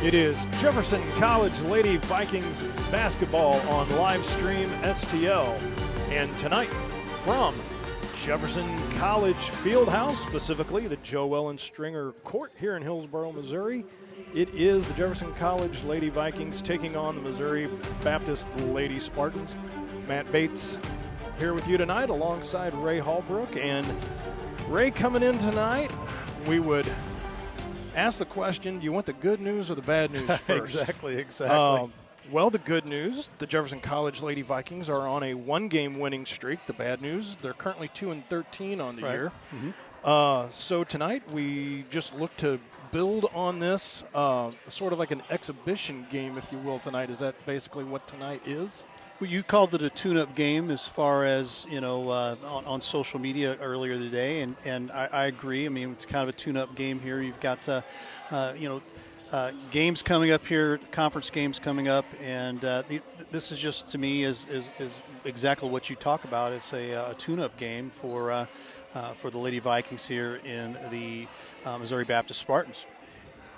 It is Jefferson College Lady Vikings basketball on live stream STL. And tonight from Jefferson College Fieldhouse, specifically the Joe Ellen Stringer Court here in Hillsboro, Missouri, it is the Jefferson College Lady Vikings taking on the Missouri Baptist Lady Spartans. Matt Bates here with you tonight alongside Ray Hallbrook. And Ray, coming in tonight, we would ask the question, do you want the good news or the bad news first? Exactly. Well, the good news, the Jefferson College Lady Vikings are on a one-game winning streak. The bad news, they're currently 2-13 on the year. Mm-hmm. So tonight we just look to build on this, sort of like an exhibition game, if you will, tonight. Is that basically what tonight is? Well, you called it a tune-up game as far as, on social media earlier today, and I agree. I mean, it's kind of a tune-up game here. You've got, games coming up here, conference games coming up, and this is just, to me, is exactly what you talk about. It's a tune-up game for the Lady Vikings here in the Missouri Baptist Spartans.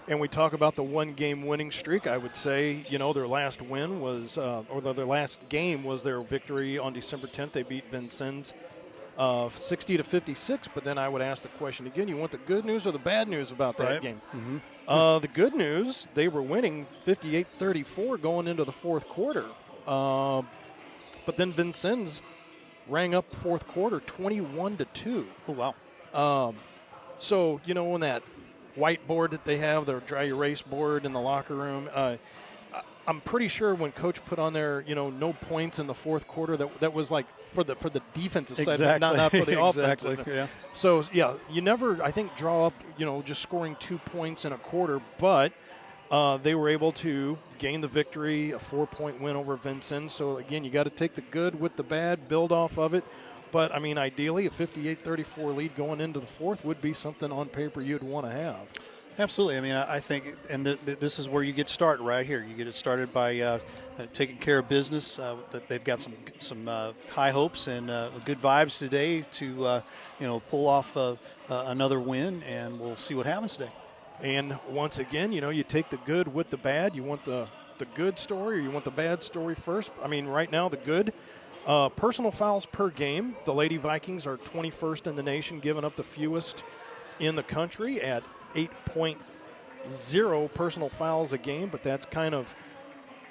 And we talk about the one-game winning streak. I would say, their last win was, their last game was their victory on December 10th. They beat Vincennes 60-56. But then I would ask the question again: you want the good news or the bad news about that game? Mm-hmm. The good news: they were winning 58-34 going into the fourth quarter. But then Vincennes rang up fourth quarter 21-2. Oh wow! So on that whiteboard that they have, their dry erase board in the locker room, I'm pretty sure when Coach put on there, no points in the fourth quarter, that was like for the defensive side, not for the exactly. offensive. Yeah. So you never, I think, draw up just scoring 2 points in a quarter, but they were able to gain the victory, a 4-point win over Vincennes. So again, you got to take the good with the bad, build off of it. But, I mean, ideally, a 58-34 lead going into the fourth would be something on paper you'd want to have. Absolutely. I mean, I think, and this is where you get started right here. You get it started by taking care of business. They've got some high hopes and good vibes today to, pull off another win, and we'll see what happens today. And once again, you take the good with the bad. You want the good story or you want the bad story first? I mean, right now, the good. Personal fouls per game. The Lady Vikings are 21st in the nation, giving up the fewest in the country at 8.0 personal fouls a game, but that's kind of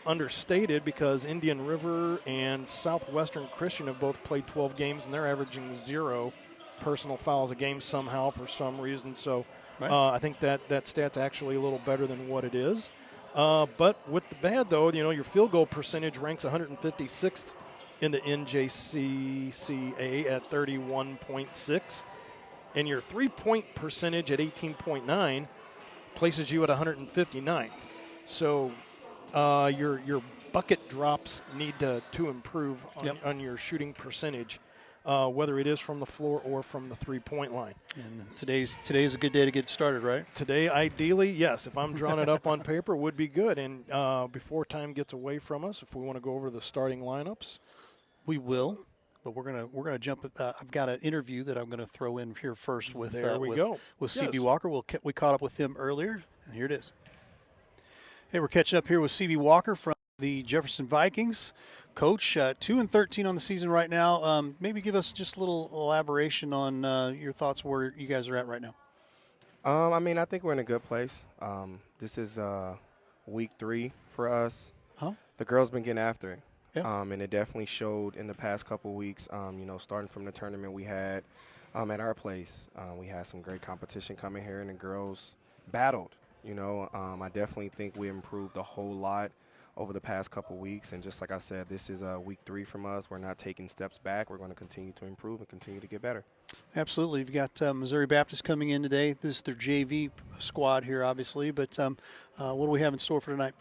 understated because Indian River and Southwestern Christian have both played 12 games, and they're averaging 0 personal fouls a game somehow for some reason. So I think that stat's actually a little better than what it is. But with the bad, though, your field goal percentage ranks 156th in the NJCCA at 31.6, and your three-point percentage at 18.9 places you at 159th. So your bucket drops need to improve on your shooting percentage, whether it is from the floor or from the three-point line. And today's a good day to get started, right? Today, ideally, yes. If I'm drawing it up on paper, would be good. And before time gets away from us, if we want to go over the starting lineups, we will, but we're gonna jump. I've got an interview that I'm gonna throw in here first with CB Walker. We caught up with him earlier, and here it is. Hey, we're catching up here with CB Walker from the Jefferson Vikings. Coach, 2-13 on the season right now. Maybe give us just a little elaboration on your thoughts where you guys are at right now. I think we're in a good place. This is week 3 for us. The girls been getting after it. Yeah. And it definitely showed in the past couple weeks, starting from the tournament we had at our place. We had some great competition coming here, and the girls battled. I definitely think we improved a whole lot over the past couple weeks. And just like I said, this is week 3 from us. We're not taking steps back. We're going to continue to improve and continue to get better. Absolutely. You've got Missouri Baptist coming in today. This is their JV squad here, obviously. But what do we have in store for tonight?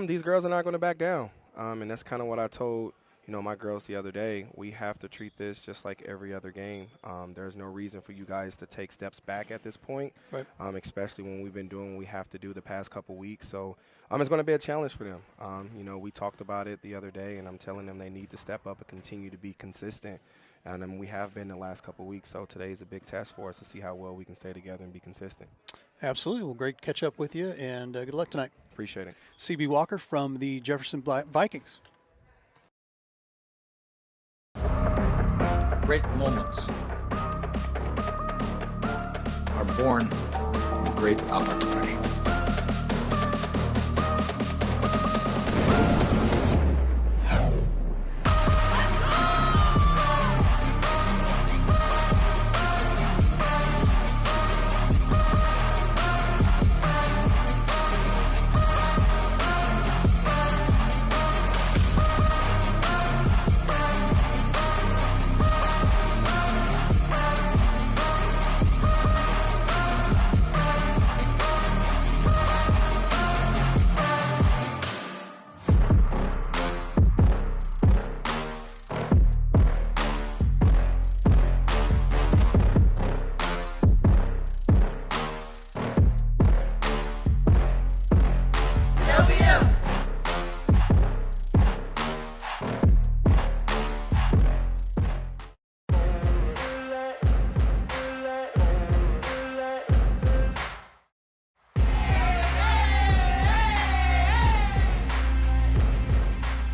These girls are not going to back down. And that's kind of what I told, my girls the other day, we have to treat this just like every other game. There's no reason for you guys to take steps back at this point, right. Especially when we've been doing what we have to do the past couple weeks. So it's going to be a challenge for them. We talked about it the other day, and I'm telling them they need to step up and continue to be consistent. And we have been the last couple of weeks, so today is a big test for us to see how well we can stay together and be consistent. Absolutely. Well, great to catch up with you, and good luck tonight. Appreciate it. CB Walker from the Jefferson Vikings. Great moments are born from great opportunity.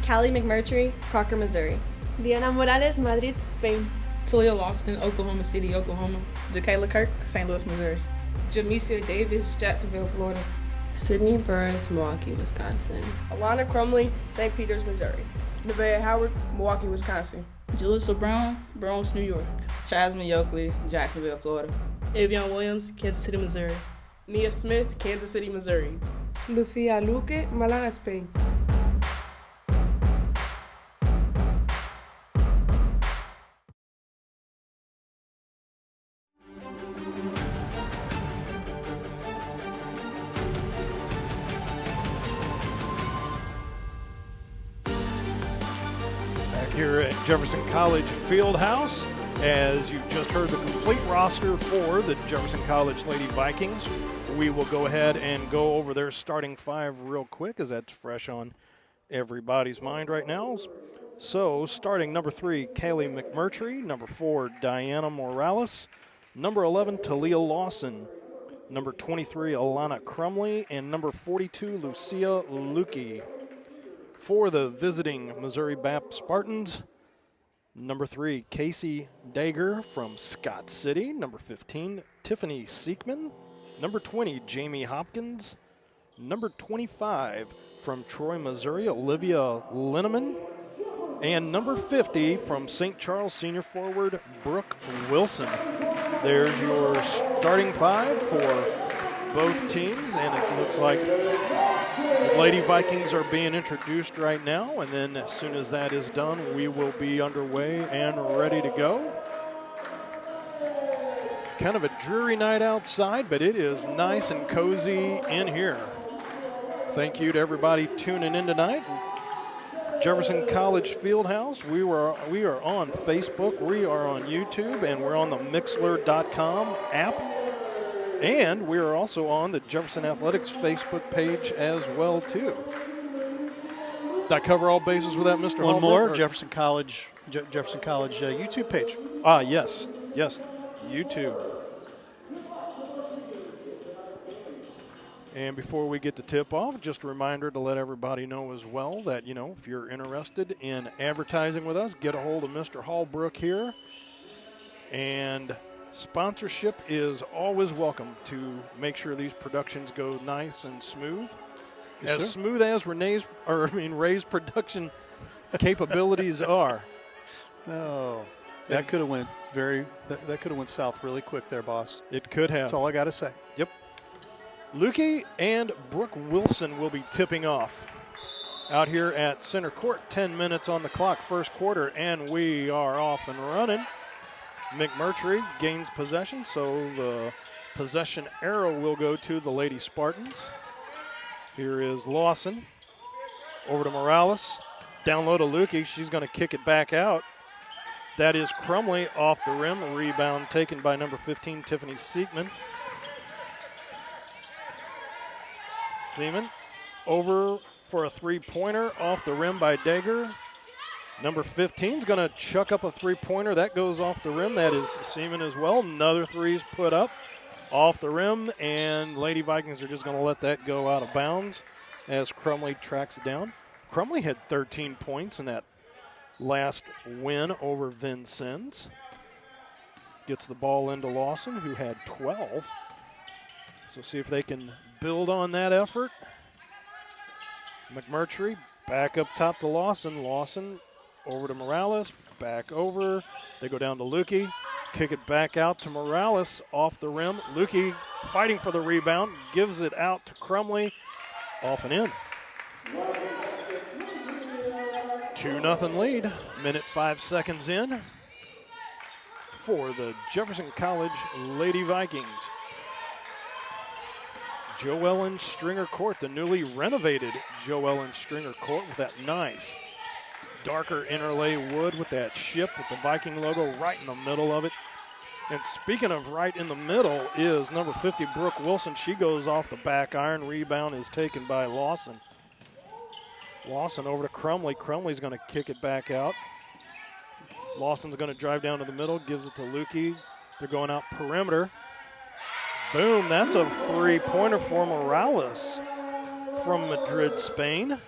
Callie McMurtry, Crocker, Missouri. Diana Morales, Madrid, Spain. Talia Lawson, Oklahoma City, Oklahoma. Jacayla Kirk, St. Louis, Missouri. Jamesia Davis, Jacksonville, Florida. Sydney Burris, Milwaukee, Wisconsin. Alana Crumley, St. Peters, Missouri. Nevaeh Howard, Milwaukee, Wisconsin. Jalissa Brown, Bronx, New York. Chasmine Yoakley, Jacksonville, Florida. Avion Williams, Kansas City, Missouri. Nia Smith, Kansas City, Missouri. Lucia Luque, Malaga, Spain. Here at Jefferson College Fieldhouse, as you just heard the complete roster for the Jefferson College Lady Vikings. We will go ahead and go over their starting five real quick, as that's fresh on everybody's mind right now. So starting number 3, Callie McMurtry. Number 4, Diana Morales. Number 11, Talia Lawson. Number 23, Alana Crumley. And number 42, Lucia Luque. For the visiting Missouri Bap Spartans, number 3, Casey Dager from Scott City. Number 15, Tiffany Seekman. Number 20, Jamie Hopkins. Number 25, from Troy, Missouri, Olivia Linneman. And number 50, from St. Charles senior forward, Brooke Wilson. There's your starting five for both teams, and it looks like the Lady Vikings are being introduced right now, and then as soon as that is done, we will be underway and ready to go. Kind of a dreary night outside, but it is nice and cozy in here. Thank you to everybody tuning in tonight. Jefferson College Fieldhouse. We are on Facebook, we are on YouTube, and we're on the Mixler.com app. And we are also on the Jefferson Athletics Facebook page as well, too. Did I cover all bases with that, Mr. One Hallberg, more, or? Jefferson College YouTube page. Ah, yes, YouTube. And before we get to tip-off, just a reminder to let everybody know as well that, if you're interested in advertising with us, get a hold of Mr. Hallbrook here. And sponsorship is always welcome to make sure these productions go nice and smooth. Yes, as smooth as Ray's production capabilities are. Oh, that could have went that could have went south really quick there, boss. It could have. That's all I got to say. Yep. Luque and Brooke Wilson will be tipping off out here at center court. 10 minutes on the clock, first quarter, and we are off and running. McMurtry gains possession, so the possession arrow will go to the Lady Spartans. Here is Lawson. Over to Morales. Down low to Lukey. She's going to kick it back out. That is Crumley off the rim. A rebound taken by number 15, Tiffany Siekman. Seaman over for a three-pointer off the rim by Dager. Number 15 is going to chuck up a three-pointer. That goes off the rim. That is Seaman as well. Another three is put up off the rim, and Lady Vikings are just going to let that go out of bounds as Crumley tracks it down. Crumley had 13 points in that last win over Vincennes. Gets the ball into Lawson, who had 12. So see if they can build on that effort. McMurtry back up top to Lawson. Lawson over to Morales, back over. They go down to Lukey. Kick it back out to Morales off the rim. Lukey fighting for the rebound, gives it out to Crumley, off and in. 2-0 lead. Minute 5 seconds in for the Jefferson College Lady Vikings. Joellen Stringer Court, the newly renovated Joellen Stringer Court with that nice darker interlay wood with that ship with the Viking logo right in the middle of it. And speaking of right in the middle is number 50, Brooke Wilson. She goes off the back iron. Rebound is taken by Lawson. Lawson over to Crumley. Crumley's going to kick it back out. Lawson's going to drive down to the middle, gives it to Lukey. They're going out perimeter. Boom, that's a three-pointer for Morales from Madrid, Spain.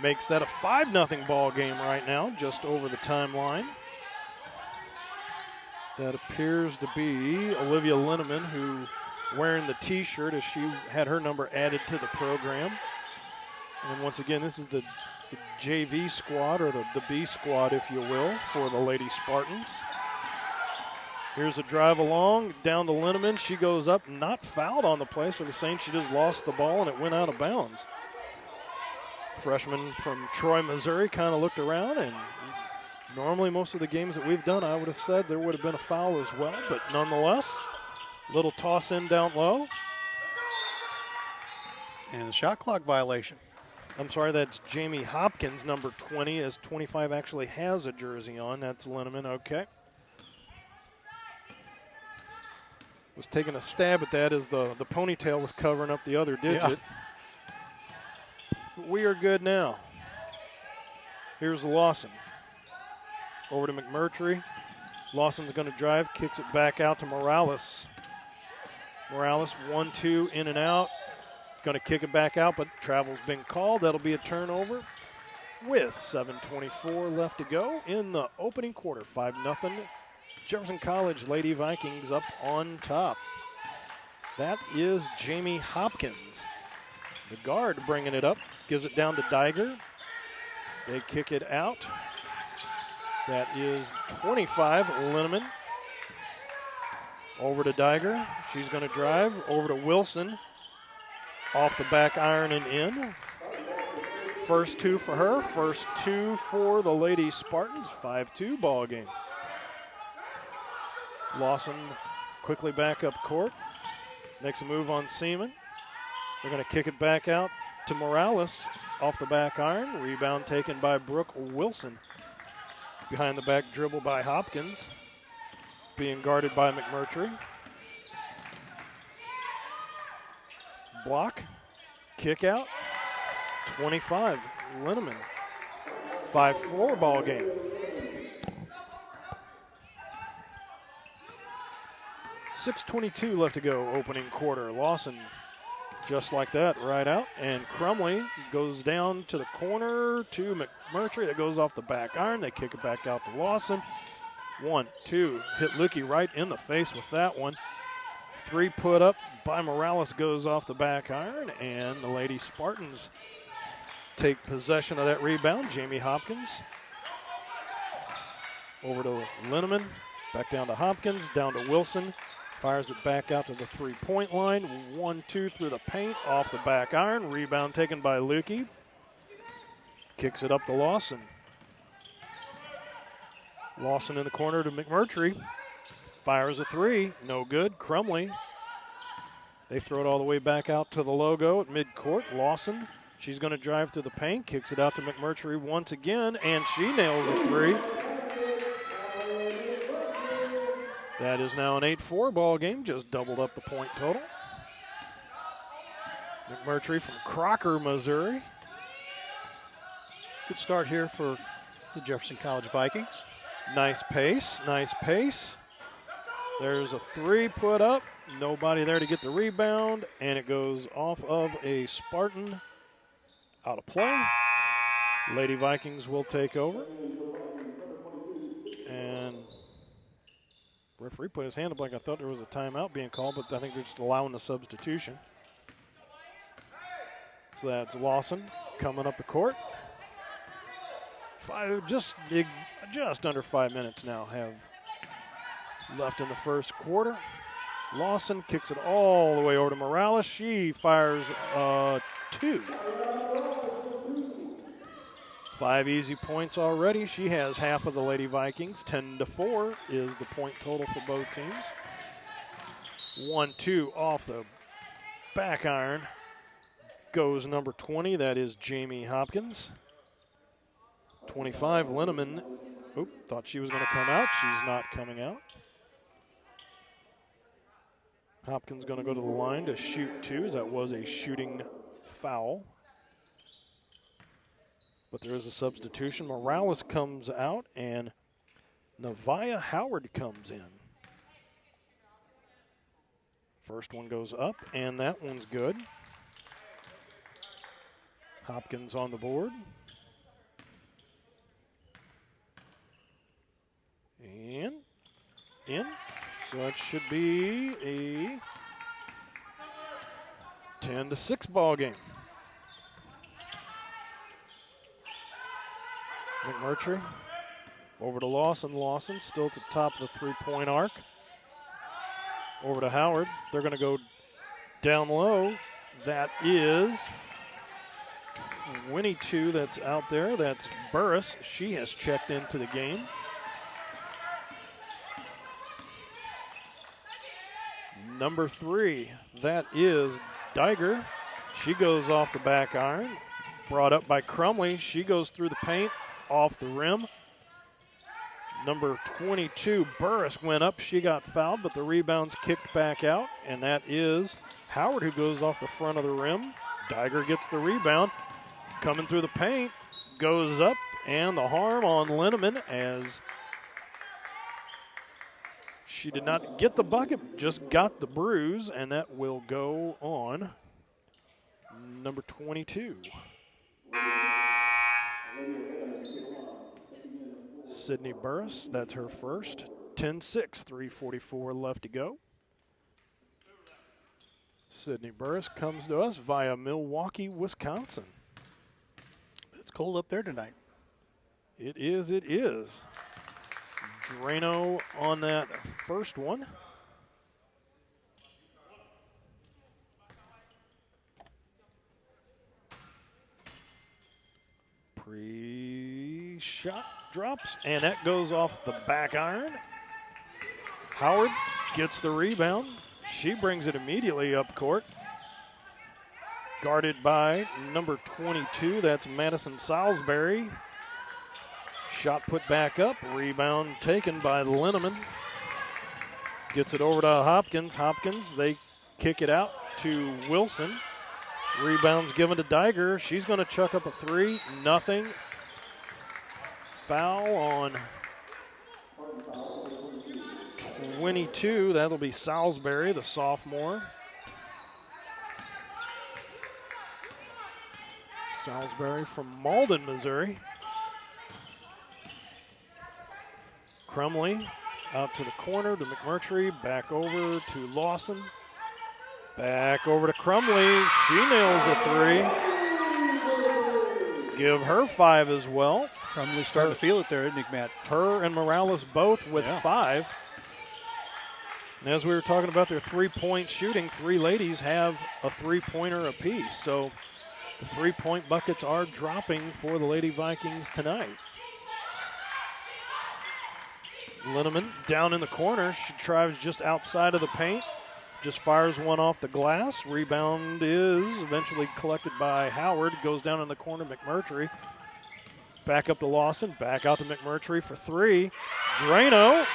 Makes that a 5-0 ball game right now, just over the timeline. That appears to be Olivia Linneman, who wearing the T-shirt as she had her number added to the program. And once again, this is the JV squad, or the B squad, if you will, for the Lady Spartans. Here's a drive along, down to Linneman. She goes up, not fouled on the play, so the Saints, she just lost the ball and it went out of bounds. Freshman from Troy, Missouri, kind of looked around, and normally most of the games that we've done, I would have said there would have been a foul as well, but nonetheless, little toss in down low. And a shot clock violation. I'm sorry, that's Jamie Hopkins, number 20, as 25 actually has a jersey on. That's Linneman, okay. Was taking a stab at that as the ponytail was covering up the other digit. Yeah. We are good now. Here's Lawson. Over to McMurtry. Lawson's going to drive, kicks it back out to Morales. Morales, 1-2, in and out. Going to kick it back out, but travel's been called. That'll be a turnover with 7:24 left to go in the opening quarter. 5-0. Jefferson College Lady Vikings up on top. That is Jamie Hopkins. The guard bringing it up, gives it down to Diger. They kick it out. That is 25, Linneman. Over to Diger. She's going to drive. Over to Wilson. Off the back iron and in. First two for her. First two for the Lady Spartans. 5-2 ball game. Lawson quickly back up court. Makes a move on Seaman. They're going to kick it back out to Morales. Off the back iron. Rebound taken by Brooke Wilson. Behind the back dribble by Hopkins. Being guarded by McMurtry. Block. Kick out. 25. Linneman. 5-4 ball game. .6:22 left to go, opening quarter. Lawson, just like that, right out. And Crumley goes down to the corner to McMurtry. That goes off the back iron. They kick it back out to Lawson. 1-2. Hit Lukey right in the face with that one. Three put up by Morales goes off the back iron. And the Lady Spartans take possession of that rebound. Jamie Hopkins. Over to Linneman. Back down to Hopkins. Down to Wilson. Fires it back out to the three-point line. 1-2 through the paint, off the back iron. Rebound taken by Lukey. Kicks it up to Lawson. Lawson in the corner to McMurtry. Fires a three, no good. Crumley. They throw it all the way back out to the logo at midcourt. Lawson, She's going to drive through the paint, kicks it out to McMurtry once again, and she nails a three. That is now an 8-4 ball game, just doubled up the point total. McMurtry from Crocker, Missouri. Good start here for the Jefferson College Vikings. Nice pace, nice pace. There's a three put up. Nobody there to get the rebound, and it goes off of a Spartan out of play. Lady Vikings will take over. And referee put his hand up like I thought there was a timeout being called, but I think they're just allowing the substitution. So that's Lawson coming up the court. Just under 5 minutes now have left in the first quarter. Lawson kicks it all the way over to Morales. She fires two. 5 easy points already. She has half of the Lady Vikings. 10-4 is the point total for both teams. 1-2 off the back iron goes number 20. That is Jamie Hopkins. 25, Linneman. Oop, thought she was going to come out. She's not coming out. Hopkins going to go to the line to shoot two. That was a shooting foul. But there is a substitution. Morales comes out, and Nevaeh Howard comes in. First one goes up, and that one's good. Hopkins on the board. And in. So that should be a 10-6 ball game. McMurtry over to Lawson. Lawson still at the top of the three-point arc. Over to Howard. They're going to go down low. That is 22 that's out there. That's Burris. She has checked into the game. Number 3, that is Diger. She goes off the back iron. Brought up by Crumley. She goes through the paint, off the rim. Number 22, Burris, went up. She got fouled, but the rebound's kicked back out, and that is Howard, who goes off the front of the rim. Diger gets the rebound. Coming through the paint, goes up, and the harm on Linneman as she did not get the bucket, just got the bruise, and that will go on number 22. Sydney Burris, that's her first. 10-6, 3:44 left to go. Sydney Burris comes to us via Milwaukee, Wisconsin. It's cold up there tonight. It is, it is. Drano on that first one. Pre-shot drops, and that goes off the back iron. Howard gets the rebound. She brings it immediately up court. Guarded by number 22, that's Madison Salisbury. Shot put back up, rebound taken by Linneman. Gets it over to Hopkins. Hopkins, they kick it out to Wilson. Rebound's given to Diger. She's going to chuck up a three. Nothing. Foul on 22. That'll be Salisbury, the sophomore. Salisbury from Malden, Missouri. Crumley out to the corner to McMurtry. Back over to Lawson. Back over to Crumley. She nails a three. Give her 5 as well. Crumley's starting to feel it there, isn't he, Matt? Her and Morales both with 5. And as we were talking about their three-point shooting, 3 ladies have a three-pointer apiece. So the three-point buckets are dropping for the Lady Vikings tonight. Linneman down in the corner. She tries just outside of the paint. just fires one off the glass. Rebound is eventually collected by Howard. Goes down in the corner, McMurtry. Back up to Lawson, back out to McMurtry for three. Drano.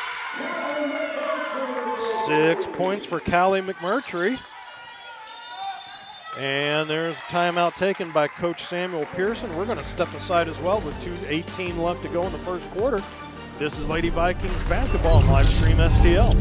6 points for Callie McMurtry. And there's a timeout taken by Coach Samuel Pearson. We're going to step aside as well with 2:18 left to go in the first quarter. This is Lady Vikings basketball on Livestream STL.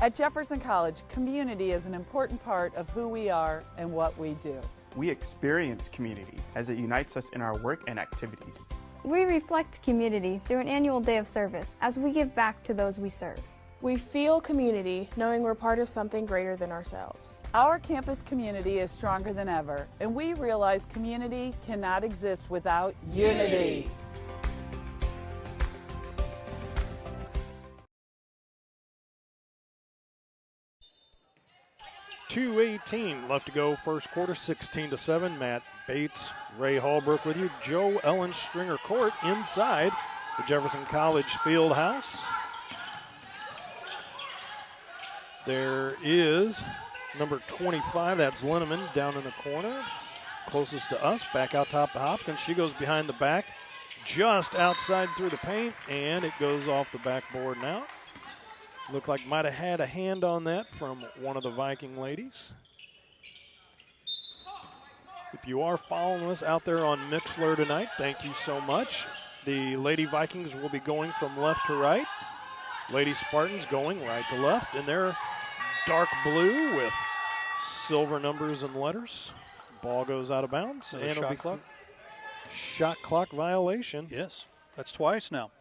At Jefferson College, community is an important part of who we are and what we do. We experience community as it unites us in our work and activities. We reflect community through an annual day of service as we give back to those we serve. We feel community knowing we're part of something greater than ourselves. Our campus community is stronger than ever, and we realize community cannot exist without unity. 2:18 left to go first quarter, 16-7. Matt Bates, Ray Hallbrook with you. Joe Ellen Stringer Court inside the Jefferson College field house. There is number 25, that's Linneman down in the corner. Closest to us, back out top to Hopkins. She goes behind the back, just outside through the paint, and it goes off the backboard now. Looked like might have had a hand on that from one of the Viking ladies. If you are following us out there on Mixlr tonight, thank you so much. The Lady Vikings will be going from left to right. Lady Spartans going right to left, and they're dark blue with silver numbers and letters. Ball goes out of bounds, and it'll be clock. Shot clock violation. Yes, that's twice now.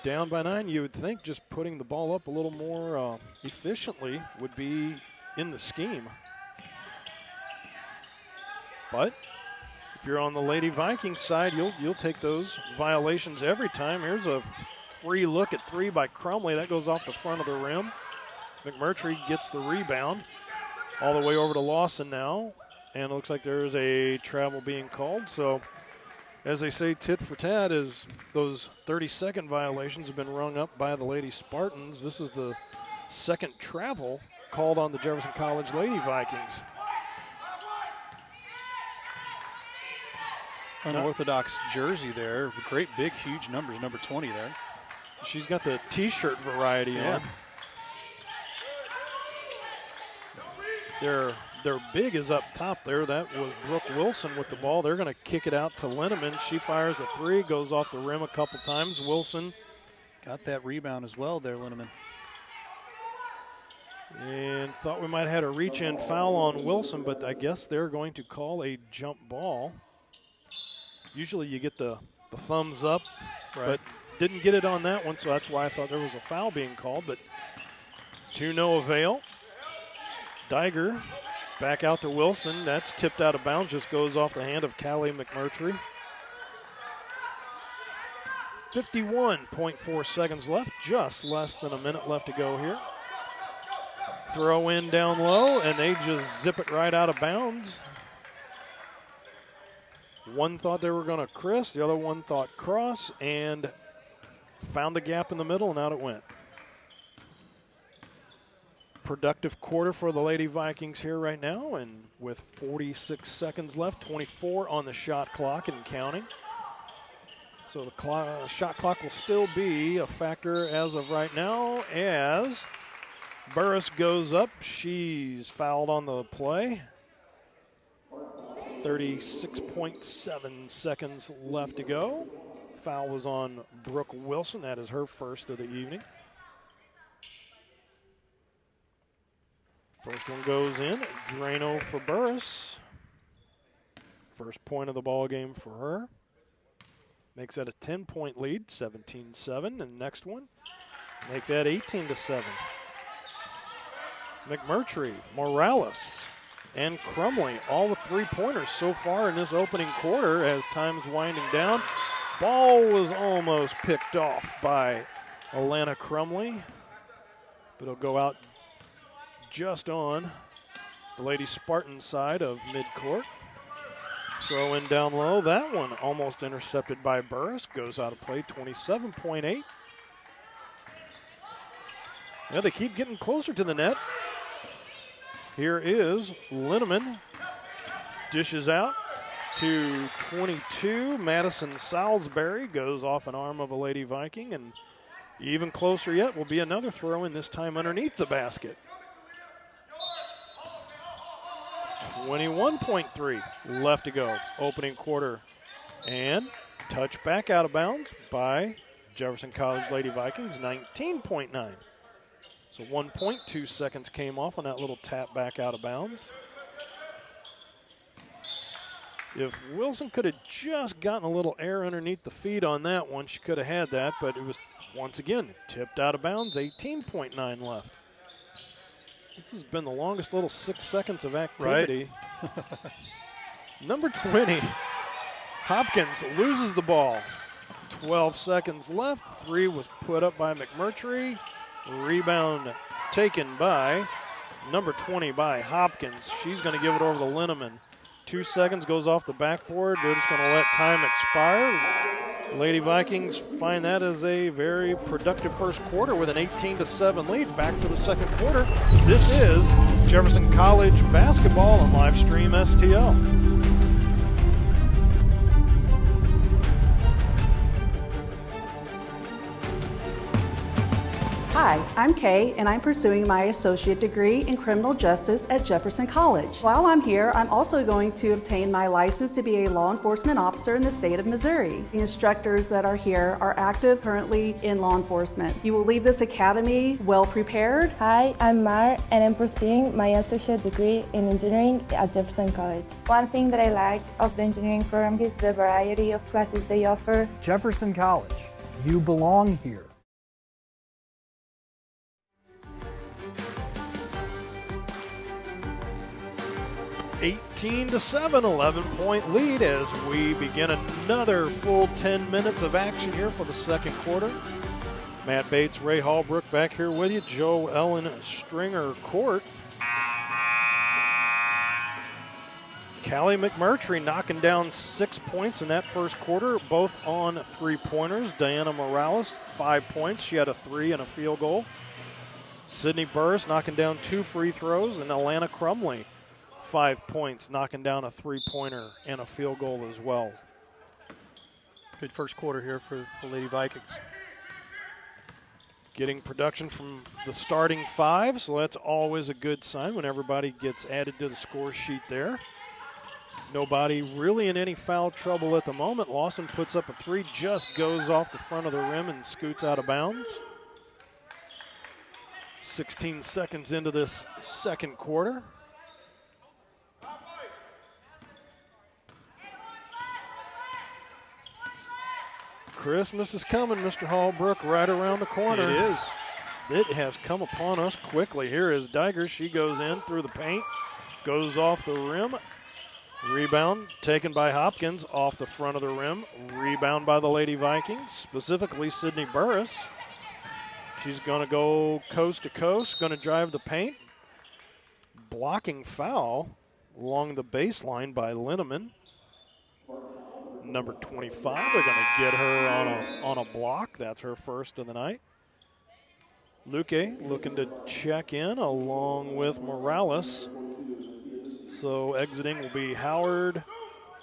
Down by 9, you would think just putting the ball up a little more efficiently would be in the scheme. But if you're on the Lady Vikings side, you'll take those violations every time. Here's a free look at three by Crumley. That goes off the front of the rim. McMurtry gets the rebound all the way over to Lawson now. And it looks like there's a travel being called. So as they say, tit for tat, is those 30-second violations have been rung up by the Lady Spartans. This is the second travel called on the Jefferson College Lady Vikings. Unorthodox jersey there. Great big, huge numbers, number 20 there. She's got the T-shirt variety on. Their big is up top there. That was Brooke Wilson with the ball. They're going to kick it out to Linneman. She fires a three, goes off the rim a couple times. Wilson got that rebound as well there, Linneman. And thought we might have had a reach-in foul on Wilson, but I guess they're going to call a jump ball. Usually you get the thumbs up, but didn't get it on that one, so that's why I thought there was a foul being called, but to no avail. Diger back out to Wilson. That's tipped out of bounds, just goes off the hand of Callie McMurtry. 51.4 seconds left, just less than a minute left to go here. Throw in down low, and they just zip it right out of bounds. One thought they were going to Chris, the other one thought cross, and found the gap in the middle, and out it went. Productive quarter for the Lady Vikings here right now, and with 46 seconds left, 24 on the shot clock and counting. So the shot clock will still be a factor as of right now as Burris goes up. She's fouled on the play. 36.7 seconds left to go. Foul was on Brooke Wilson. That is her first of the evening. First one goes in. Drano for Burris. First point of the ball game for her. Makes that a 10-point lead, 17-7. And next one, make that 18-7. McMurtry, Morales, and Crumley, all the three-pointers so far in this opening quarter as time's winding down. Ball was almost picked off by Alana Crumley, but it'll go out just on the Lady Spartan side of midcourt. Throw in down low. That one almost intercepted by Burris. Goes out of play, 27.8. Yeah, they keep getting closer to the net. Here is Linneman. Dishes out to 22. Madison Salisbury goes off an arm of a Lady Viking, and even closer yet will be another throw in, this time underneath the basket. 21.3 left to go, opening quarter. And touch back out of bounds by Jefferson College Lady Vikings, 19.9. So 1.2 seconds came off on that little tap back out of bounds. If Wilson could have just gotten a little air underneath the feet on that one, she could have had that, but it was, once again, tipped out of bounds, 18.9 left. This has been the longest little 6 seconds of activity. Right. Number 20, Hopkins loses the ball. 12 seconds left. 3 was put up by McMurtry. Rebound taken by number 20 by Hopkins. She's going to give it over to Linneman. 2 seconds goes off the backboard. They're just going to let time expire. Lady Vikings find that as a very productive first quarter with an 18-7 lead. Back for the second quarter. This is Jefferson College basketball on live stream STL. Hi, I'm Kay, and I'm pursuing my associate degree in criminal justice at Jefferson College. While I'm here, I'm also going to obtain my license to be a law enforcement officer in the state of Missouri. The instructors that are here are active currently in law enforcement. You will leave this academy well prepared. Hi, I'm Mar, and I'm pursuing my associate degree in engineering at Jefferson College. One thing that I like of the engineering program is the variety of classes they offer. Jefferson College, you belong here. 18-7, 11-point lead as we begin another full 10 minutes of action here for the second quarter. Matt Bates, Ray Hallbrook back here with you. Joe Ellen Stringer Court. Callie McMurtry knocking down 6 points in that first quarter, both on three-pointers. Diana Morales, 5 points. She had a 3 and a field goal. Sydney Burris knocking down 2 free throws, and Alana Crumley, 5 points, knocking down a 3-pointer and a field goal as well. Good first quarter here for the Lady Vikings. Getting production from the starting 5, so that's always a good sign when everybody gets added to the score sheet there. Nobody really in any foul trouble at the moment. Lawson puts up a 3, just goes off the front of the rim and scoots out of bounds. 16 seconds into this second quarter. Christmas is coming, Mr. Hallbrook, right around the corner. It is. It has come upon us quickly. Here is Diger. She goes in through the paint, goes off the rim. Rebound taken by Hopkins off the front of the rim. Rebound by the Lady Vikings, specifically Sydney Burris. She's going to go coast to coast, going to drive the paint. Blocking foul along the baseline by Linneman. Number 25, they're going to get her on a block. That's her first of the night. Luque looking to check in along with Morales. So exiting will be Howard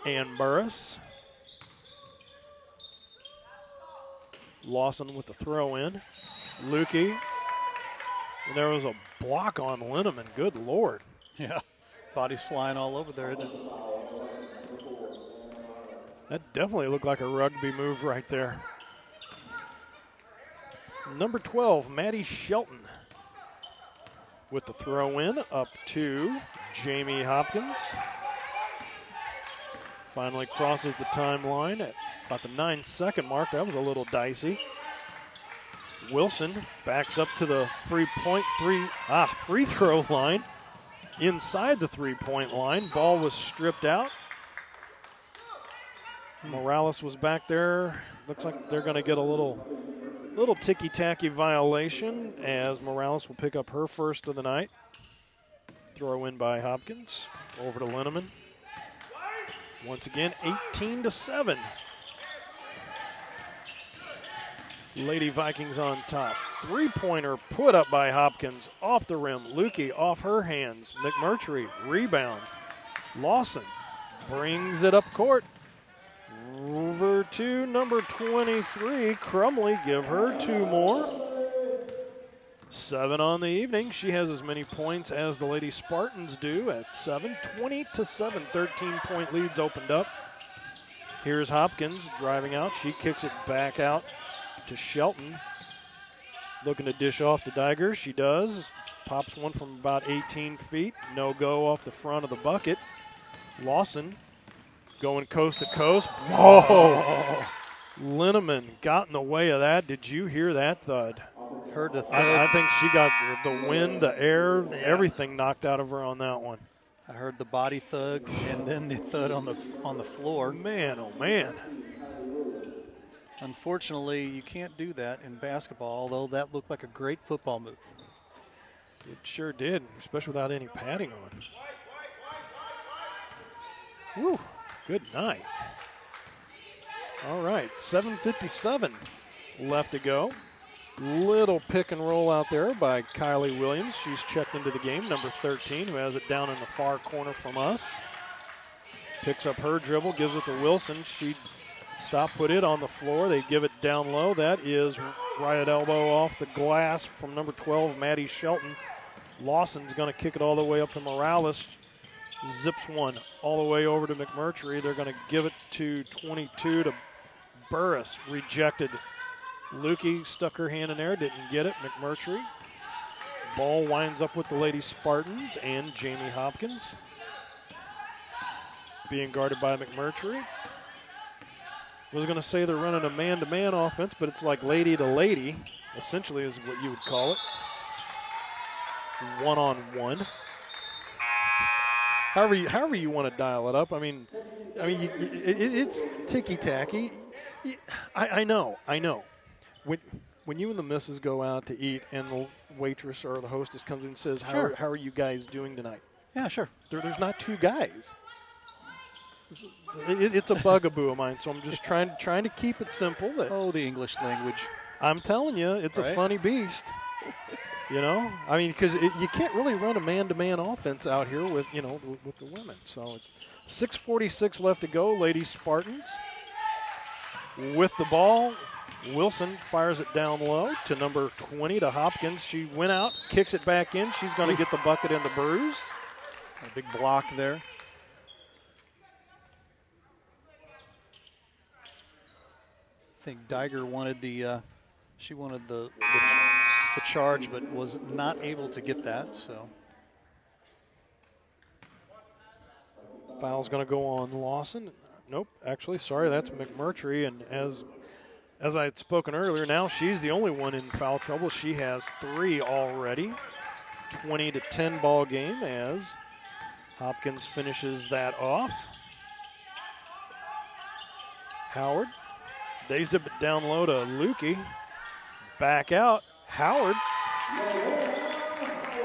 and Burris. Lawson with the throw in. Luque. And there was a block on Linneman. Good Lord. Yeah, bodies flying all over there, isn't it? That definitely looked like a rugby move right there. Number 12, Maddie Shelton with the throw in up to Jamie Hopkins. Finally crosses the timeline at about the 9-second mark. That was a little dicey. Wilson backs up to the free throw line. Inside the three-point line. Ball was stripped out. Morales was back there. Looks like they're going to get a little ticky-tacky violation as Morales will pick up her first of the night. Throw in by Hopkins. Over to Linneman. Once again, 18-7. Lady Vikings on top. Three-pointer put up by Hopkins. Off the rim. Lukey off her hands. McMurtry, rebound. Lawson brings it up court. Over to number 23, Crumley. Give her 2 more. 7 on the evening. She has as many points as the Lady Spartans do at 7. 20-7, 13-point leads opened up. Here's Hopkins driving out. She kicks it back out to Shelton. Looking to dish off to Diger. She does. Pops one from about 18 feet. No go off the front of the bucket. Lawson going coast to coast. Whoa! Linneman got in the way of that. Did you hear that thud? Heard the thud. I think she got the wind, the air, everything knocked out of her on that one. I heard the body thud and then the thud on the floor. Man, oh man. Unfortunately, you can't do that in basketball, although that looked like a great football move. It sure did, especially without any padding on. Whew, good night. All right, 7:57 left to go. Little pick and roll out there by Kylie Williams. She's checked into the game, number 13, who has it down in the far corner from us. Picks up her dribble, gives it to Wilson. She put it on the floor. They give it down low. That is right at elbow off the glass from number 12, Maddie Shelton. Lawson's going to kick it all the way up to Morales. Zips one all the way over to McMurtry. They're going to give it to 22 to Burris. Rejected. Lukey stuck her hand in there, didn't get it. McMurtry. Ball winds up with the Lady Spartans and Jamie Hopkins. Being guarded by McMurtry. I was going to say they're running a man-to-man offense, but it's like lady to lady, essentially is what you would call it. One-on-one. However you want to dial it up. I mean, it's ticky-tacky. I know. When you and the missus go out to eat and the waitress or the hostess comes in and says, Sure. How are you guys doing tonight? Yeah, sure. There's not two guys. It's a bugaboo of mine, so I'm just trying to keep it simple. The English language. I'm telling you, it's a funny beast. You know, I mean, because you can't really run a man-to-man offense out here with the women. So it's 6:46 left to go. Lady Spartans with the ball. Wilson fires it down low to number 20 to Hopkins. She went out, kicks it back in. She's going to get the bucket and the bruise. A big block there. I think Diger wanted the charge, but was not able to get that. So foul's going to go on Lawson. Nope, actually, sorry, that's McMurtry. And as I had spoken earlier, now she's the only one in foul trouble. She has 3 already. 20-10 ball game as Hopkins finishes that off. Howard. They zip it down low to Lukey. Back out. Howard.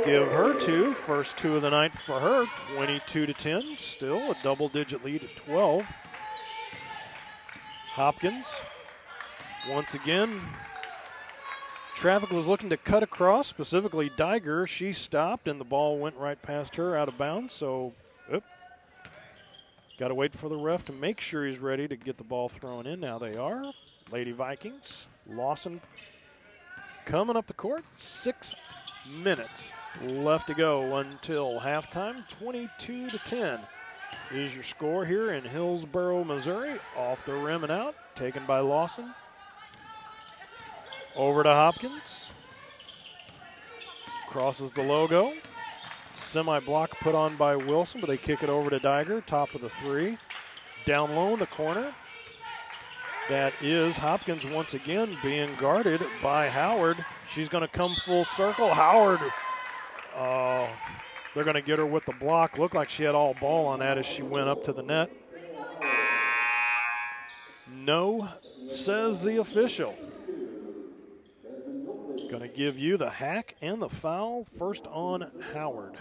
Give her 2. First 2 of the night for her. 22-10. Still a double-digit lead at 12. Hopkins. Once again, traffic was looking to cut across, specifically Diger. She stopped, and the ball went right past her out of bounds. So, got to wait for the ref to make sure he's ready to get the ball thrown in. Now they are. Lady Vikings. Lawson coming up the court. 6 minutes left to go until halftime. 22-10 is your score here in Hillsboro, Missouri. Off the rim and out. Taken by Lawson. Over to Hopkins. Crosses the logo. Semi-block put on by Wilson, but they kick it over to Diger. Top of the 3. Down low in the corner. That is Hopkins once again being guarded by Howard. She's going to come full circle. Howard, they're going to get her with the block. Looked like she had all ball on that as she went up to the net. No, says the official. Going to give you the hack and the foul. First on Howard.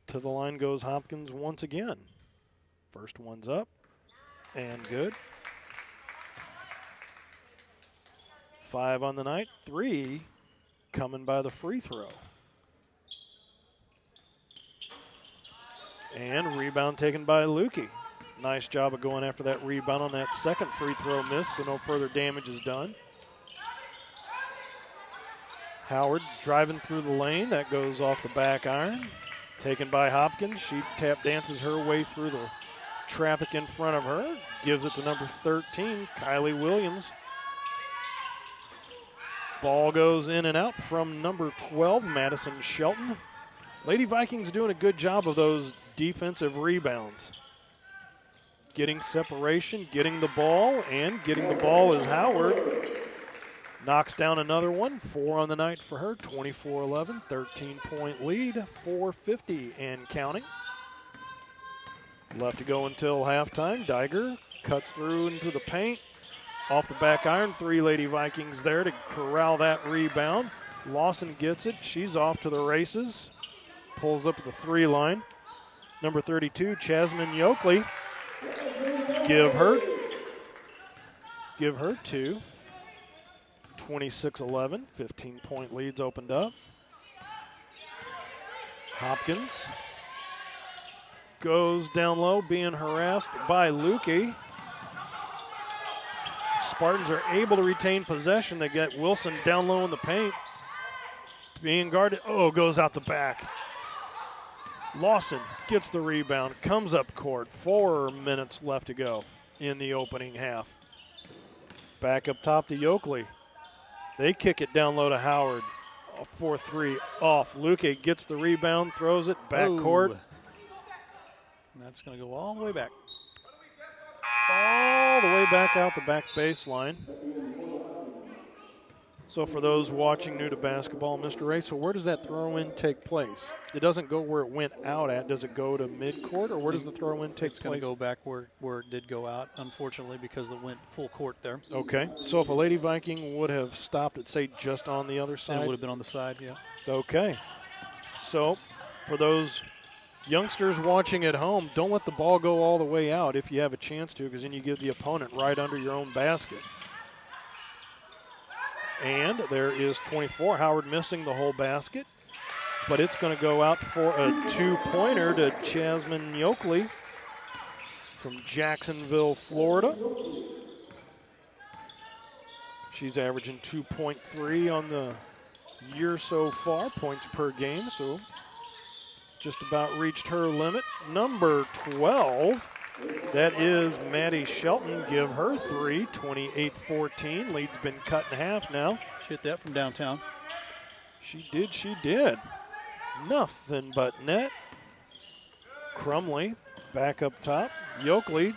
To the line goes Hopkins once again. First one's up and good. 5 on the night, 3 coming by the free throw. And rebound taken by Lukey. Nice job of going after that rebound on that second free throw miss, so no further damage is done. Howard driving through the lane. That goes off the back iron. Taken by Hopkins. She tap dances her way through the traffic in front of her. Gives it to number 13, Kylie Williams. Ball goes in and out from number 12, Madison Shelton. Lady Vikings doing a good job of those defensive rebounds. Getting separation, getting the ball, and getting the ball is Howard. Knocks down another one. 4 on the night for her. 24-11, 13-point lead. 4:50 and counting. Left to go until halftime. Diger cuts through into the paint. Off the back iron. 3 Lady Vikings there to corral that rebound. Lawson gets it. She's off to the races. Pulls up at the 3 line. Number 32, Jasmine Yokley. Give her 2. 26-11, 15-point leads opened up. Hopkins goes down low, being harassed by Lukey. Spartans are able to retain possession. They get Wilson down low in the paint. Being guarded, goes out the back. Lawson gets the rebound, comes up court. 4 minutes left to go in the opening half. Back up top to Yokley. They kick it down low to Howard. 4-3 off. Luque gets the rebound, throws it back court. And that's going to go all the way back. All the way back out the back baseline. So for those watching new to basketball, Mr. Ray, so where does that throw-in take place? It doesn't go where it went out at. Does it go to midcourt, or where does the throw-in take place? It's going to go back where it did go out, unfortunately, because it went full court there. Okay. So if a Lady Viking would have stopped at, say, just on the other side? It would have been on the side, yeah. Okay. So for those youngsters watching at home, don't let the ball go all the way out if you have a chance to, because then you give the opponent right under your own basket. And there is 24. Howard missing the whole basket. But it's going to go out for a 2-pointer to Jasmine Yokley from Jacksonville, Florida. She's averaging 2.3 on the year so far, points per game. So just about reached her limit. Number 12. That is Maddie Shelton. Give her 3, 28-14. Lead's been cut in half now. She hit that from downtown. She did. Nothing but net. Crumley back up top. Yokley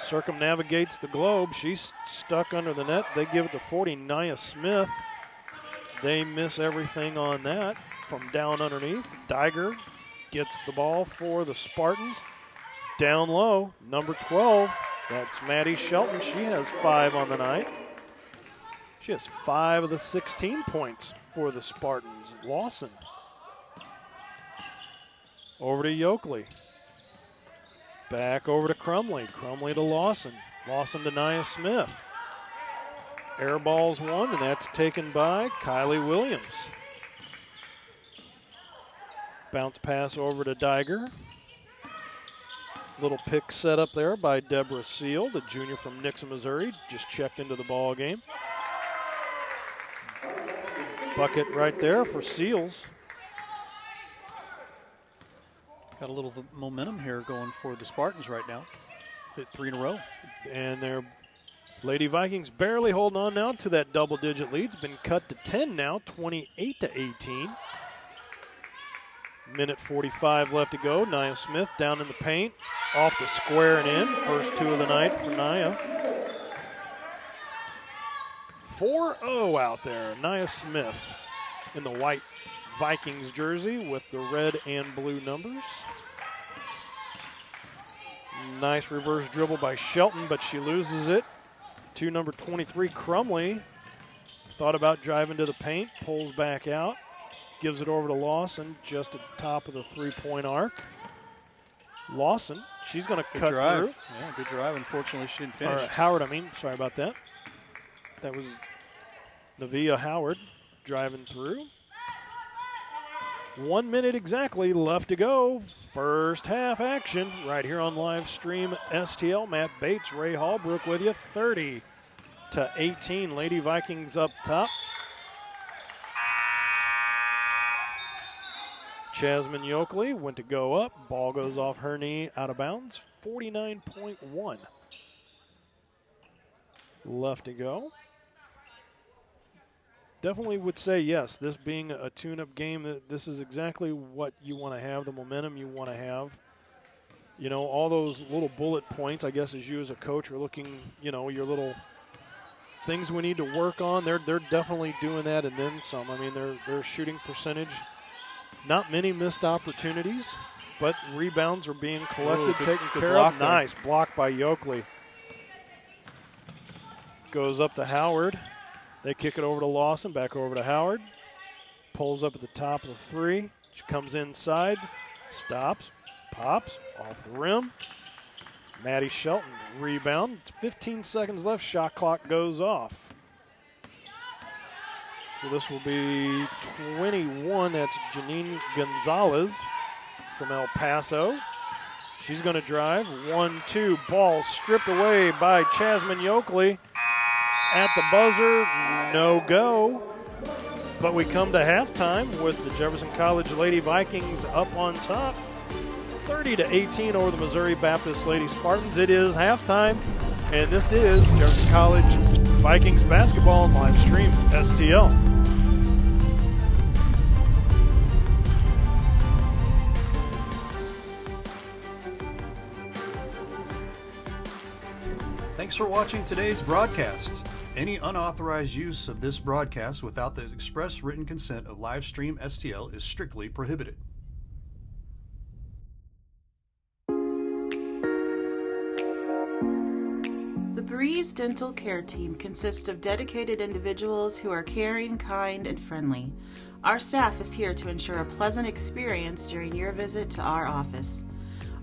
circumnavigates the globe. She's stuck under the net. They give it to 40, Nia Smith. They miss everything on that from down underneath. Diger gets the ball for the Spartans. Down low, number 12, that's Maddie Shelton. She has 5 on the night. She has 5 of the 16 points for the Spartans. Lawson. Over to Yokley. Back over to Crumley. Crumley to Lawson. Lawson to Nia Smith. Air ball's 1, and that's taken by Kylie Williams. Bounce pass over to Diger. Little pick set up there by Deborah Seal, the junior from Nixon, Missouri. Just checked into the ball game. Bucket right there for Seals. Got a little momentum here going for the Spartans right now. Hit 3 in a row. And their Lady Vikings barely holding on now to that double-digit lead. It's been cut to 10 now, 28-18. Minute 45 left to go. Nia Smith down in the paint. Off the square and in. First 2 of the night for Nia. 4-0 out there. Nia Smith in the white Vikings jersey with the red and blue numbers. Nice reverse dribble by Shelton, but she loses it to number 23, Crumley. Thought about driving to the paint. Pulls back out. gives it over to Lawson just at the top of the three-point arc. Lawson, she's going to cut drive. through. Yeah, good drive. Unfortunately, she didn't finish. Or Howard, sorry about that. That was Nevaeh Howard driving through. 1 minute exactly left to go. First half action right here on live stream STL. Matt Bates, Ray Hallbrook with you. 30-18. Lady Vikings up top. Jasmine Yokley went to go up. Ball goes off her knee, out of bounds. 49.1 left to go. Definitely would say yes, this being a tune-up game, this is exactly what you want to have, the momentum you want to have. You know, all those little bullet points, I guess, as you as a coach are looking, you know, your little things we need to work on. They're definitely doing that and then some. I mean, their shooting percentage, not many missed opportunities, but rebounds are being collected, taken care of. Nice block by Yokley. Goes up to Howard. They kick it over to Lawson, back over to Howard. Pulls up at the top of the three. She comes inside, stops, pops, off the rim. Maddie Shelton, rebound. 15 seconds left, shot clock goes off. So this will be 21. That's Janine Gonzalez from El Paso. She's going to drive. 1-2. Ball stripped away by Jasmine Yokley. At the buzzer, no go. But we come to halftime with the Jefferson College Lady Vikings up on top. 30-18 over the Missouri Baptist Lady Spartans. It is halftime, and this is Jefferson College Vikings basketball on live stream STL. Thanks for watching today's broadcast. Any unauthorized use of this broadcast without the express written consent of Livestream STL is strictly prohibited. The Breeze Dental Care Team consists of dedicated individuals who are caring, kind, and friendly. Our staff is here to ensure a pleasant experience during your visit to our office.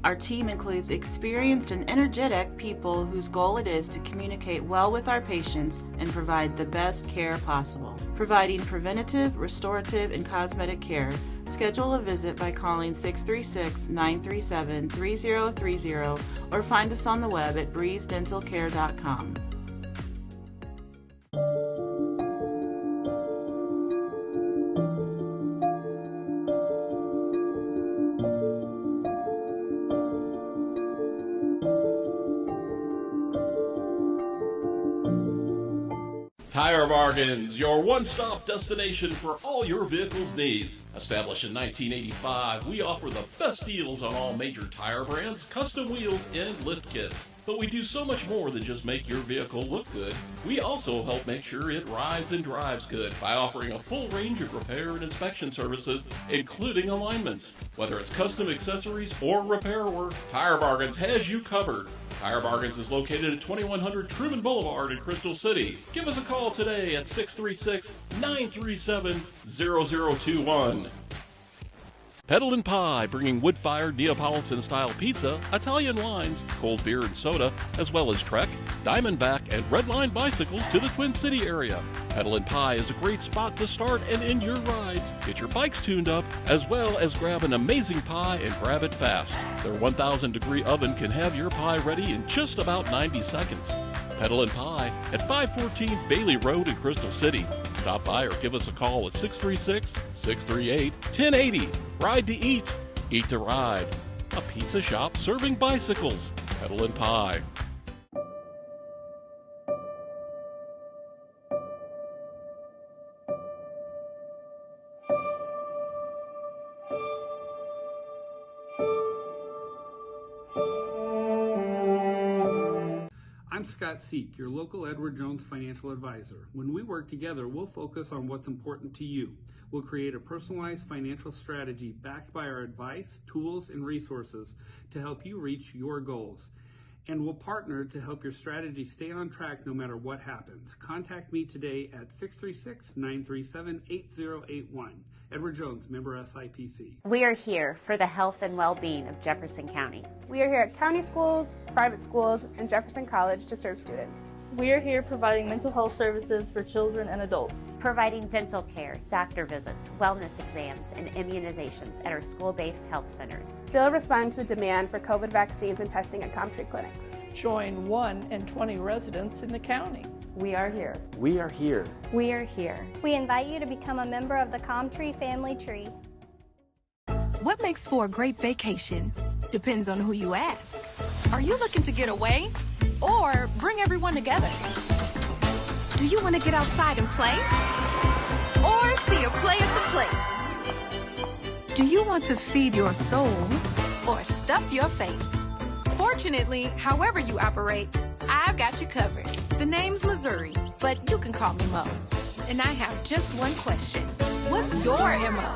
Our team includes experienced and energetic people whose goal it is to communicate well with our patients and provide the best care possible. Providing preventative, restorative, and cosmetic care. Schedule a visit by calling 636-937-3030 or find us on the web at breezedentalcare.com. Tire Bargains, your one-stop destination for all your vehicle's needs. Established in 1985, we offer the best deals on all major tire brands, custom wheels, and lift kits. But we do so much more than just make your vehicle look good. We also help make sure it rides and drives good by offering a full range of repair and inspection services, including alignments. Whether it's custom accessories or repair work, Tire Bargains has you covered. Tire Bargains is located at 2100 Truman Boulevard in Crystal City. Give us a call today at 636-937-0021. Pedal and Pie, bringing wood-fired Neapolitan-style pizza, Italian wines, cold beer and soda, as well as Trek, Diamondback, and Redline bicycles to the Twin City area. Pedal and Pie is a great spot to start and end your rides. Get your bikes tuned up, as well as grab an amazing pie and grab it fast. Their 1,000-degree oven can have your pie ready in just about 90 seconds. Pedal and Pie at 514 Bailey Road in Crystal City. Stop by or give us a call at 636-638-1080. Ride to eat, eat to ride. A pizza shop serving bicycles. Pedal and Pie. I'm Scott Seek, your local Edward Jones financial advisor. When we work together, we'll focus on what's important to you. We'll create a personalized financial strategy backed by our advice, tools, and resources to help you reach your goals. and will partner to help your strategy stay on track no matter what happens. Contact me today at 636-937-8081. Edward Jones, member SIPC. We are here for the health and well-being of Jefferson County. We are here at county schools, private schools, and Jefferson College to serve students. We are here providing mental health services for children and adults. Providing dental care, doctor visits, wellness exams, and immunizations at our school-based health centers. Still respond to a demand for COVID vaccines and testing at ComTree clinics. Join 1 in 20 residents in the county. We are here. We are here. We are here. We invite you to become a member of the ComTree family tree. What makes for a great vacation depends on who you ask. Are you looking to get away or bring everyone together? Do you want to get outside and play? Or see a play at the plate? Do you want to feed your soul or stuff your face? Fortunately, however you operate, I've got you covered. The name's Missouri, but you can call me Mo. And I have just one question. What's your MO?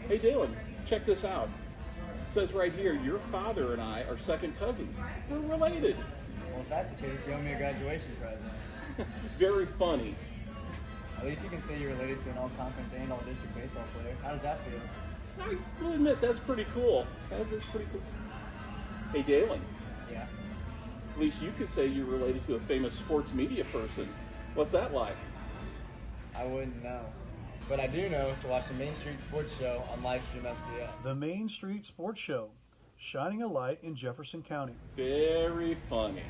Hey, Dalen, check this out. It says right here, your father and I are second cousins. We're related. Well, if that's the case, you owe me a graduation present. Very funny. At least you can say you're related to an all-conference and all-district baseball player. How does that feel? I will admit, that's pretty cool. That's pretty cool. Hey, Dalen. Yeah? At least you could say you're related to a famous sports media person. What's that like? I wouldn't know. But I do know to watch the Main Street Sports Show on Livestream SDL. The Main Street Sports Show, shining a light in Jefferson County. Very funny.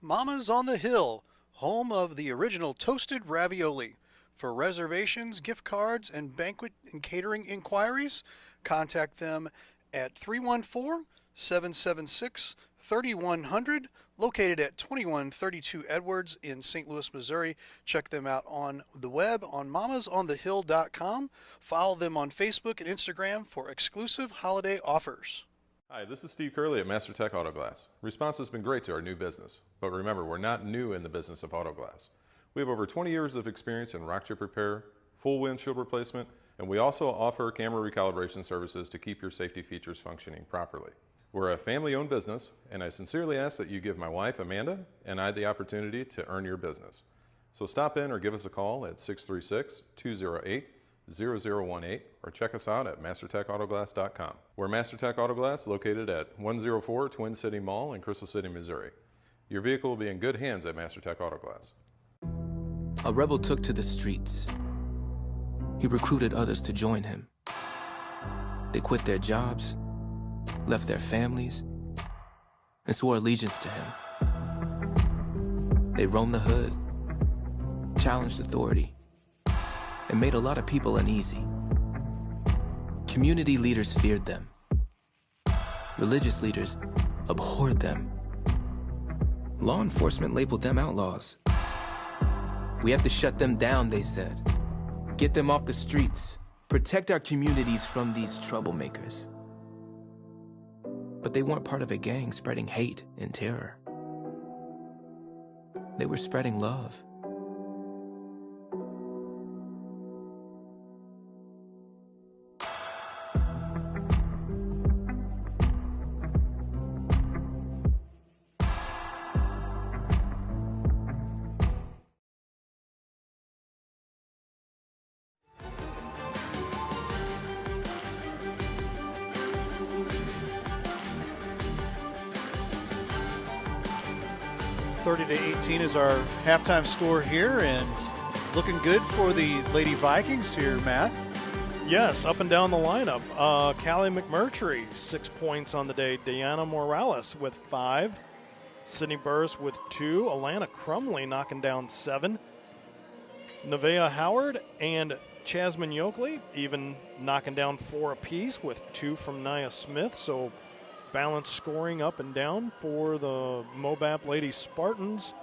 Mama's on the Hill, home of the original toasted ravioli. For reservations, gift cards, and banquet and catering inquiries, contact them at 314-776-3100, located at 2132 Edwards in St. Louis, Missouri. Check them out on the web on mamasonthehill.com. Follow them on Facebook and Instagram for exclusive holiday offers. Hi, this is Steve Curley at MasterTech Auto Glass. Response has been great to our new business, but remember, we're not new in the business of auto glass. We have over 20 years of experience in rock chip repair, full windshield replacement, and we also offer camera recalibration services to keep your safety features functioning properly. We're a family-owned business, and I sincerely ask that you give my wife, Amanda, and I the opportunity to earn your business. So stop in or give us a call at 636-208-0018 or check us out at mastertechautoglass.com. We're MasterTech Auto Glass, located at 104 Twin City Mall in Crystal City, Missouri. Your vehicle will be in good hands at MasterTech Auto Glass. A rebel took to the streets. He recruited others to join him. They quit their jobs, left their families, and swore allegiance to him. They roamed the hood, challenged authority, and made a lot of people uneasy. Community leaders feared them. Religious leaders abhorred them. Law enforcement labeled them outlaws. We have to shut them down, they said. Get them off the streets. Protect our communities from these troublemakers. But they weren't part of a gang spreading hate and terror. They were spreading love. .30-18 is our halftime score here, and looking good for the Lady Vikings here, Matt. Yes, up and down the lineup. Callie McMurtry, 6 points on the day. Deanna Morales with 5. Sydney Burris with 2. Alana Crumley knocking down 7. Nevaeh Howard and Chasmin Yokley even knocking down 4 apiece with 2 from Nia Smith. So balanced scoring up and down for the Mobap Lady Spartans.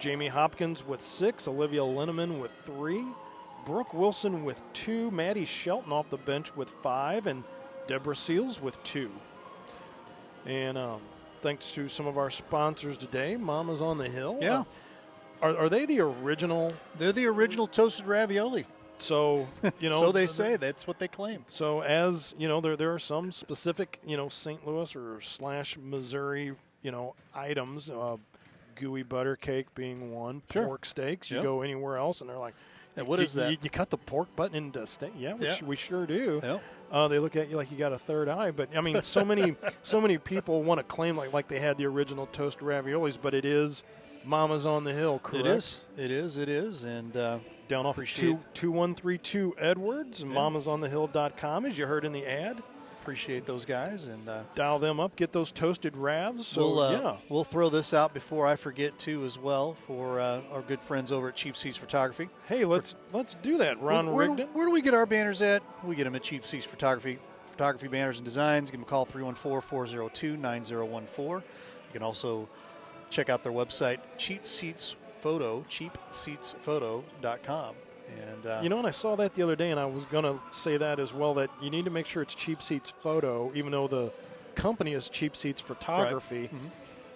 Jamie Hopkins with 6. Olivia Linneman with 3. Brooke Wilson with 2. Maddie Shelton off the bench with 5. And Deborah Seals with 2. And thanks to some of our sponsors today, Mama's on the Hill. Yeah. Are they the original? They're the original toasted ravioli. So, so they say. That's what they claim. So as, there are some specific, St. Louis or / Missouri, items, gooey butter cake being one, pork steaks. You go anywhere else and they're like, what is that? You cut the pork button into steak? Yeah, we sure do. Yep. They look at you like you got a third eye. But, I mean, so many people want to claim like they had the original toast raviolis, but it is Mama's on the Hill, correct? It is. And down off 2132 Edwards, and mamasonthehill.com, as you heard in the ad. Appreciate those guys, and dial them up, get those toasted ravs. So we'll throw this out before I forget to as well for our good friends over at Cheap Seats Photography. Hey, let's do that. Ron Rigdon. Where do we get our banners at? We get them at Cheap Seats Photography Banners and Designs. Give them a call, 314-402-9014. You can also check out their website, cheapseatsphoto.com. And and I saw that the other day, and I was going to say that as well, that you need to make sure it's Cheap Seats Photo, even though the company is Cheap Seats Photography.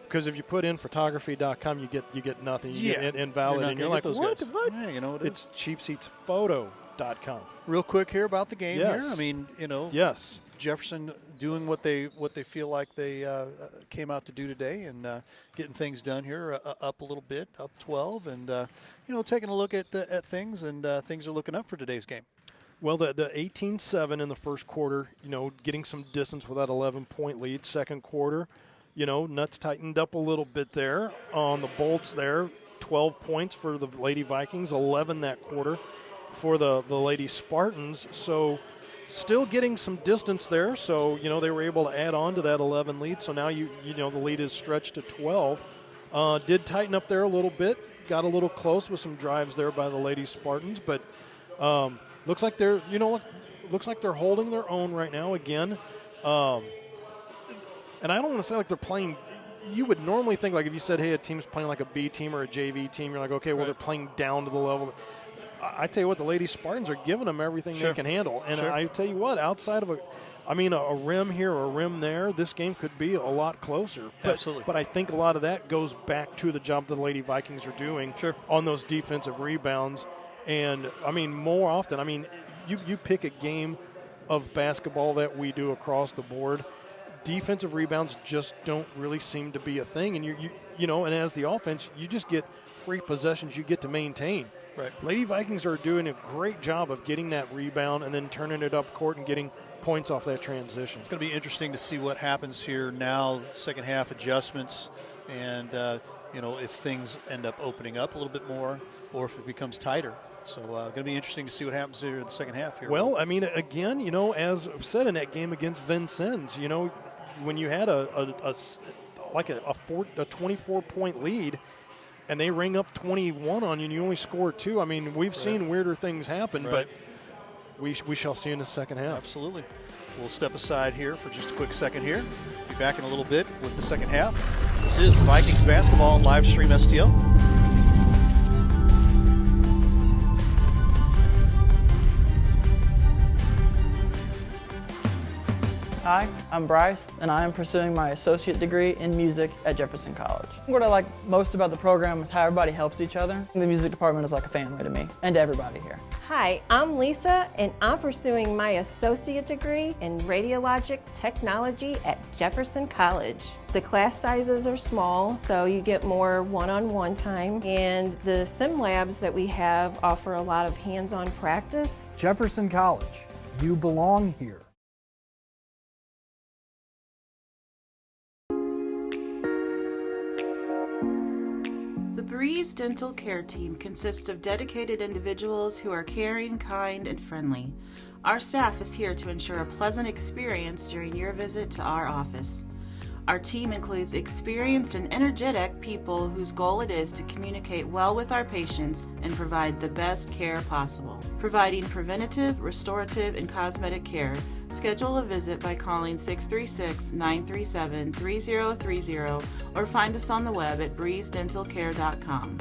Because if you put in photography.com, you get nothing. You get invalid, and you're like, what? Yeah, it's cheapseatsphoto.com. Real quick here about the game here. I mean, yes. Jefferson doing what they feel like they came out to do today, and getting things done here, up a little bit, up 12, and taking a look at things, and things are looking up for today's game. Well, the 18-7 in the first quarter, getting some distance with that 11-point lead. Second quarter, nuts tightened up a little bit there on the Bolts there. 12 points for the Lady Vikings, 11 that quarter for the Lady Spartans. So still getting some distance there, so they were able to add on to that 11 lead. So now the lead is stretched to 12. Did tighten up there a little bit, got a little close with some drives there by the Lady Spartans, but looks like they're holding their own right now again. And I don't want to say like they're playing. You would normally think like if you said, hey, a team's playing like a B team or a JV team, you're like, okay, well they're playing down to the level. I tell you what, the Lady Spartans are giving them everything they can handle. And I tell you what, outside of a rim here or a rim there, this game could be a lot closer. Absolutely. But I think a lot of that goes back to the job that the Lady Vikings are doing on those defensive rebounds. And, more often, you pick a game of basketball that we do across the board, defensive rebounds just don't really seem to be a thing. And, and as the offense, you just get free possessions you get to maintain. Right. Lady Vikings are doing a great job of getting that rebound and then turning it up court and getting points off that transition. It's going to be interesting to see what happens here now, second half adjustments, and, if things end up opening up a little bit more or if it becomes tighter. So going to be interesting to see what happens here in the second half here. Well, again, as I've said in that game against Vincennes, when you had a 24-point lead, and they ring up 21 on you, and you only score 2. We've seen weirder things happen, but we shall see in the second half. Absolutely. We'll step aside here for just a quick second here. Be back in a little bit with the second half. This is Vikings basketball on live stream STL. Hi, I'm Bryce, and I am pursuing my associate degree in music at Jefferson College. What I like most about the program is how everybody helps each other. The music department is like a family to me and to everybody here. Hi, I'm Lisa, and I'm pursuing my associate degree in radiologic technology at Jefferson College. The class sizes are small, so you get more one-on-one time, and the sim labs that we have offer a lot of hands-on practice. Jefferson College, you belong here. The Breeze Dental Care Team consists of dedicated individuals who are caring, kind, and friendly. Our staff is here to ensure a pleasant experience during your visit to our office. Our team includes experienced and energetic people whose goal it is to communicate well with our patients and provide the best care possible. Providing preventative, restorative, and cosmetic care. Schedule a visit by calling 636-937-3030 or find us on the web at breezedentalcare.com.